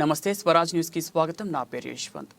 నమస్తే స్వరాజ్ న్యూస్ కి స్వాగతం. నా పేరు యశ్వంత్.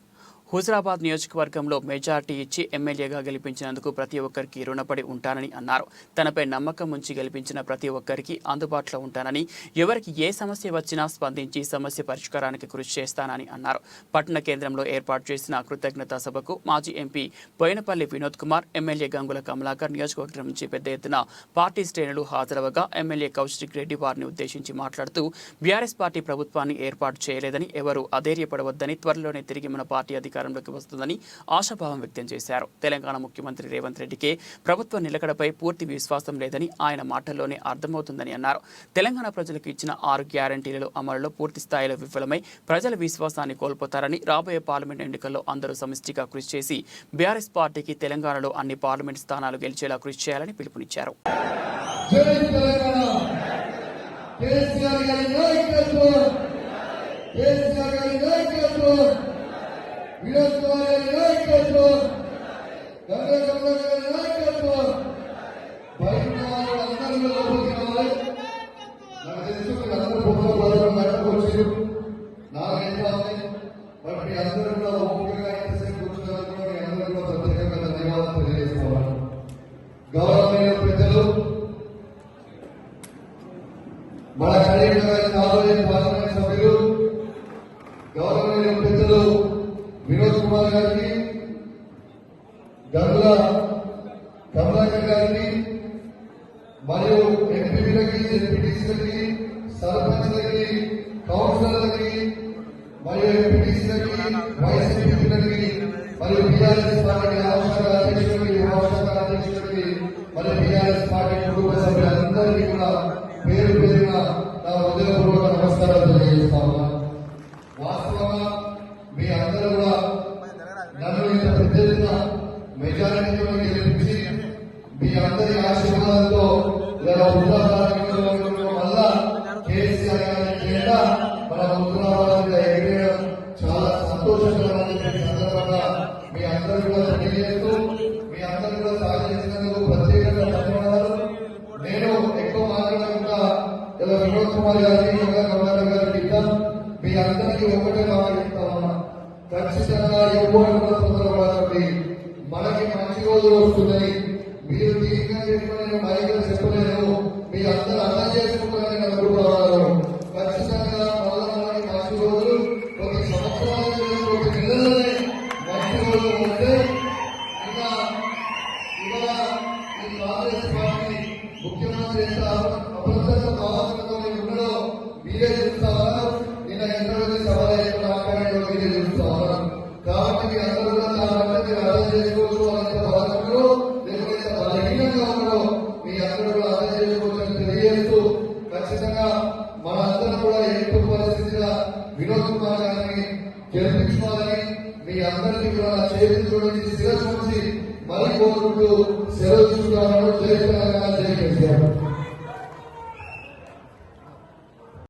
హుజరాబాద్ నియోజకవర్గంలో మెజార్టీ ఇచ్చి ఎమ్మెల్యేగా గెలిపించినందుకు ప్రతి ఒక్కరికి రుణపడి ఉంటానని అన్నారు. తనపై నమ్మకం ఉంచి గెలిపించిన ప్రతి ఒక్కరికి అందుబాటులో ఉంటానని, ఎవరికి ఏ సమస్య వచ్చినా స్పందించి సమస్య పరిష్కారానికి కృషి చేస్తానని అన్నారు. పట్టణ కేంద్రంలో ఏర్పాటు చేసిన కృతజ్ఞతా సభకు మాజీ ఎంపీ బోయినపల్లి వినోద్ కుమార్, ఎమ్మెల్యే గంగుల కమలాకర్ నియోజకవర్గం నుంచి పెద్ద ఎత్తున పార్టీ శ్రేణులు హాజరవగా ఎమ్మెల్యే కౌశిక్ రెడ్డి వారిని ఉద్దేశించి మాట్లాడుతూ బీఆర్ఎస్ పార్టీ ప్రభుత్వాన్ని ఏర్పాటు చేయలేదని, ఎవరూ అధైర్యపడవద్దని, త్వరలోనే తిరిగి మన పార్టీ అధికారంలోకి వస్తుందని ఆశాభావం వ్యక్తం చేశారు. తెలంగాణ ముఖ్యమంత్రి రేవంత్ రెడ్డికే ప్రభుత్వ నిలకడపై పూర్తి విశ్వాసం లేదని ఆయన మాటల్లోనే అర్థమవుతుందని అన్నారు. తెలంగాణ ప్రజలకు ఇచ్చిన 6 గ్యారంటీలలో అమలులో పూర్తి స్థాయిలో విఫలమై ప్రజల విశ్వాసాన్ని కోల్పోతారని, రాబోయే పార్లమెంట్ ఎన్నికల్లో అందరూ సమిష్టిగా కృషి చేసి బీఆర్ఎస్ పార్టీకి తెలంగాణలో అన్ని పార్లమెంట్ స్థానాలు గెలిచేలా కృషి చేయాలని పిలుపునిచ్చారు. వినోద్ కుమార్ గారి నాయకత్వం, గంగుల కమలాకర్ గారి నాయకత్వం, బయట అందరూ లోపలికి రావాలి. నాకు తెలుసు మీరు అందరూ బయటకు వచ్చారు, 4 గంటలు. బట్ మీ అందరూ కూడా ఓపికగా ఇంతసేపు కూర్చున్నారు. మీ అందరూ కూడా ప్రత్యేకంగా ధన్యవాదాలు తెలియజేసుకోవాలి. గౌరవమైన పెద్దలు, మన కరీంనగర్ రాబోయే పార్లమెంట్ సభ్యులు, గౌరవమైన పెద్దలు వినోద్ కుమార్ గారికి, గంగుల కమలాకర్ గారికి, మరియు ఎంపీలకి, ఎంపీటీసీలకి, సర్పంచ్లకి, కౌన్సిలర్లకి, మరియు ఎంపీటీసీలకి, వైస్ ఎంపీలకి, మరియు బీఆర్ఎస్ పార్టీ రాష్ట్ర అధ్యక్షులకి, ఉపరాష్ట్ర అధ్యక్షులకి, మరియు బీఆర్ఎస్ పార్టీ కుటుంబ సభ్యులందరికీ కూడా పేరు పేరున నా హృదయపూర్వక నమస్కారాలు తెలియజేస్తాను. వాస్తవంగా మీ అందరూ కూడా నన్ను ఇంత పెద్ద ఎత్తున మెజారిటీతో గెలిపించి మీ అందరి ఆశీర్వాదంతో ఇలా హుజరాబాద్ వల్ల కేసీఆర్ గారి జెండా మన హుజరాబాద్ ఎగిరేయడం చాలా సంతోషకరమైన సందర్భంగా మీ అందరూ కూడా తెలియజేస్తూ, మీ అందరూ కూడా సహకరించినందుకు ప్రత్యేకంగా ధన్యవాదాలు. నేను ఎక్కువ మాట్లాడకుండా ఇలా వినోద్ కుమార్ గారికి, కమలాకర్ గారికి మీ అందరికీ ఒకటే మాట్లాడుతామన్నా, ఖచ్చితంగా ఎవరు కూడా తొందరపడకండి. మనకి మంచి రోజులు వస్తున్నాయి. మీరు తీరిగా చెప్పలేను, మైగా చెప్పలేను, మీ అందరూ అర్థం చేసుకుంటారని అనుకుంటున్నారు. ఖచ్చితంగా మనకి మంచి రోజులు కొన్ని సంవత్సరాలు, కొన్ని నెలలనే మంచి రోజులు ఉంటే ఇవాళ ఈ కాంగ్రెస్ పార్టీ ముఖ్యమంత్రి ఎంత అభద్రత భావనతో ఉండడో మీరే చూస్తారా. నిన్న ఎంతమంది సభలో మాట్లాడేదో మీరే చూస్తారా. కాబట్టి మీ అందరూ కూడా మీరు అర్థం చేసుకోవచ్చు. అంత బాధలో లేకపోతే బలహీనంగా ఉండడో మీ అందరూ కూడా అర్థం చేసుకోవచ్చు అని తెలియజేస్తూ, ఖచ్చితంగా మన అందరం కూడా ఎటు పరిస్థితిగా వినోద్ కుమార్ గారిని గెలిపించుకోవాలని మీ అందరికీ కూడా చేతులు చూడండి, శిరస్సు నుంచి మరీ కోరుకుంటూ సెలవు తీసుకుంటామని జై తెలంగాణ, జై కేసీఆర్.